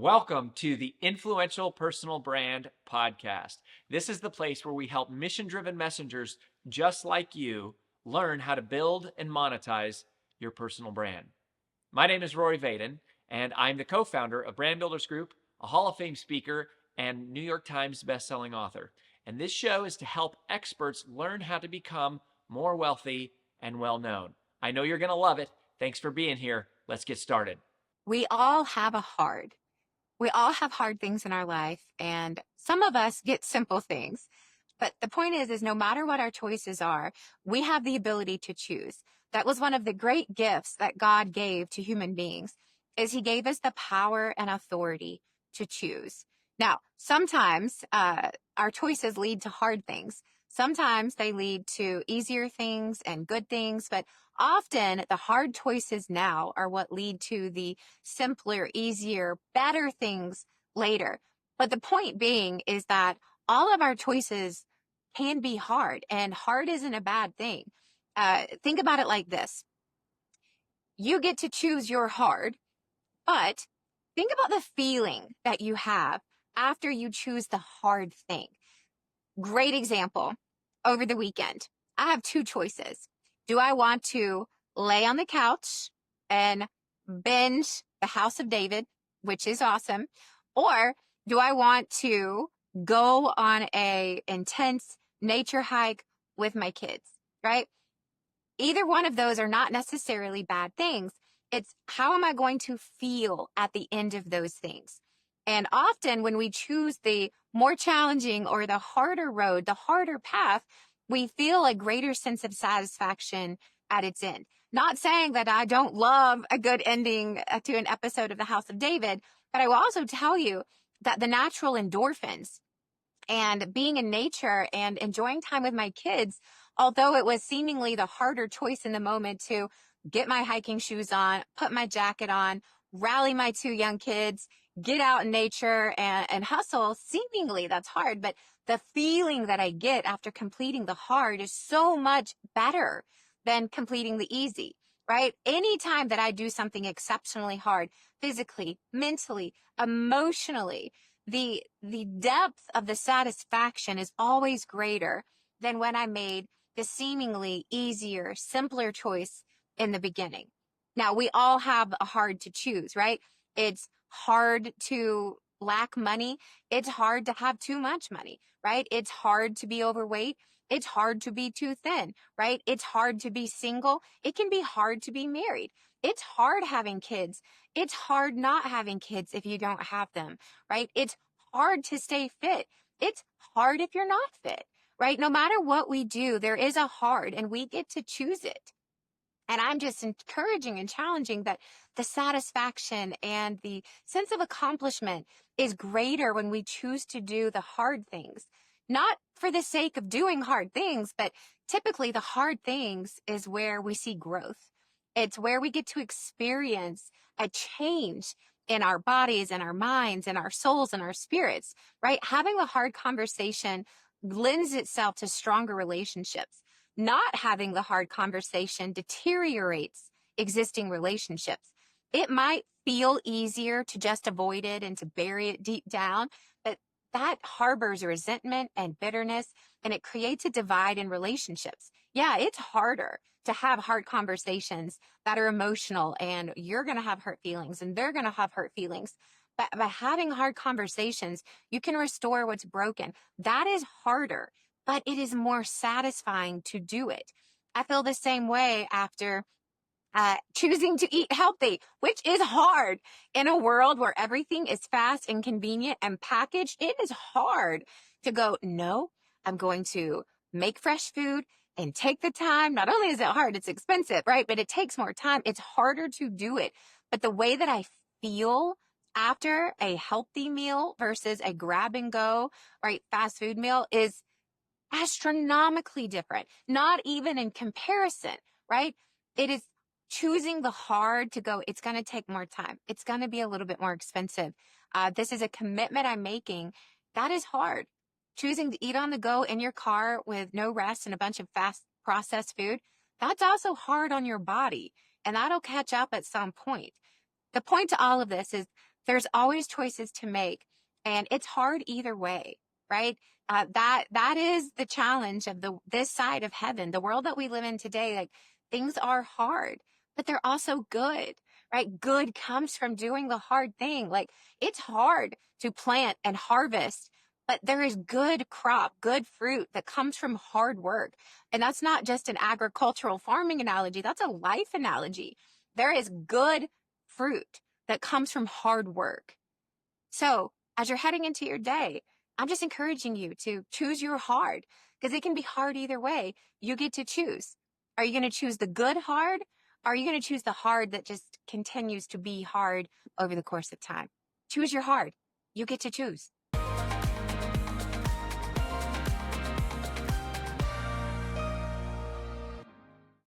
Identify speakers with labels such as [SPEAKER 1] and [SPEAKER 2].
[SPEAKER 1] Welcome to the Influential Personal Brand Podcast. This is the place where we help mission-driven messengers just like you learn how to build and monetize your personal brand. My name is Rory Vaden, and I'm the co-founder of Brand Builders Group, a Hall of Fame speaker, and New York Times bestselling author. And this show is to help experts learn how to become more wealthy and well-known. I know you're going to love it. Thanks for being here. Let's get started.
[SPEAKER 2] We all have we all have hard things in our life, and some of us get simple things. But the point is no matter what our choices are, we have the ability to choose. That was one of the great gifts that God gave to human beings, is he gave us the power and authority to choose. Now, sometimes our choices lead to hard things. Sometimes they lead to easier things and good things, but often the hard choices now are what lead to the simpler, easier, better things later. But the point being is that all of our choices can be hard, and hard isn't a bad thing. Think about it like this. You get to choose your hard, but think about the feeling that you have after you choose the hard thing. Great example. Over the weekend, I have two choices. Do I want to lay on the couch and binge The House of David, which is awesome, or do I want to go on a intense nature hike with my kids, right? Either one of those are not necessarily bad things. It's how am I going to feel at the end of those things? And often when we choose the more challenging or the harder road, the harder path, we feel a greater sense of satisfaction at its end. Not saying that I don't love a good ending to an episode of The House of David, but I will also tell you that the natural endorphins and being in nature and enjoying time with my kids, although it was seemingly the harder choice in the moment to get my hiking shoes on, put my jacket on, rally my two young kids, get out in nature and hustle, seemingly that's hard, but the feeling that I get after completing the hard is so much better than completing the easy, right? Anytime that I do something exceptionally hard, physically, mentally, emotionally, the depth of the satisfaction is always greater than when I made the seemingly easier, simpler choice in the beginning. Now, we all have a hard to choose, right? It's hard to lack money. It's hard to have too much money, right? It's hard to be overweight. It's hard to be too thin, right? It's hard to be single. It can be hard to be married. It's hard having kids. It's hard not having kids if you don't have them, right? It's hard to stay fit. It's hard if you're not fit, right? No matter what we do, there is a hard and we get to choose it. And I'm just encouraging and challenging that the satisfaction and the sense of accomplishment is greater when we choose to do the hard things, not for the sake of doing hard things, but typically the hard things is where we see growth. It's where we get to experience a change in our bodies and our minds and our souls and our spirits, right? Having a hard conversation lends itself to stronger relationships. Not having the hard conversation deteriorates existing relationships. It might feel easier to just avoid it and to bury it deep down, but that harbors resentment and bitterness, and it creates a divide in relationships. Yeah, it's harder to have hard conversations that are emotional, and you're going to have hurt feelings and they're going to have hurt feelings. But by having hard conversations, you can restore what's broken. That is harder, but it is more satisfying to do it. I feel the same way after choosing to eat healthy, which is hard in a world where everything is fast and convenient and packaged. It is hard to go, no, I'm going to make fresh food and take the time. Not only is it hard, it's expensive, right? But it takes more time. It's harder to do it. But the way that I feel after a healthy meal versus a grab and go, right, fast food meal is astronomically different, not even in comparison, right? It is choosing the hard to go, it's going to take more time. It's going to be a little bit more expensive. This is a commitment I'm making. That is hard. Choosing to eat on the go in your car with no rest and a bunch of fast processed food, that's also hard on your body, and that'll catch up at some point. The point to all of this is There's always choices to make, and it's hard either way, right? That is the challenge of this side of heaven, the world that we live in today. Like, things are hard, but they're also good, right? Good comes from doing the hard thing. Like, it's hard to plant and harvest, but there is good crop, good fruit that comes from hard work. And that's not just an agricultural farming analogy, that's a life analogy. There is good fruit that comes from hard work. So, as you're heading into your day, I'm just encouraging you to choose your hard, because it can be hard either way. You get to choose. Are you going to choose the good hard? Or are you going to choose the hard that just continues to be hard over the course of time? Choose your hard. You get to choose.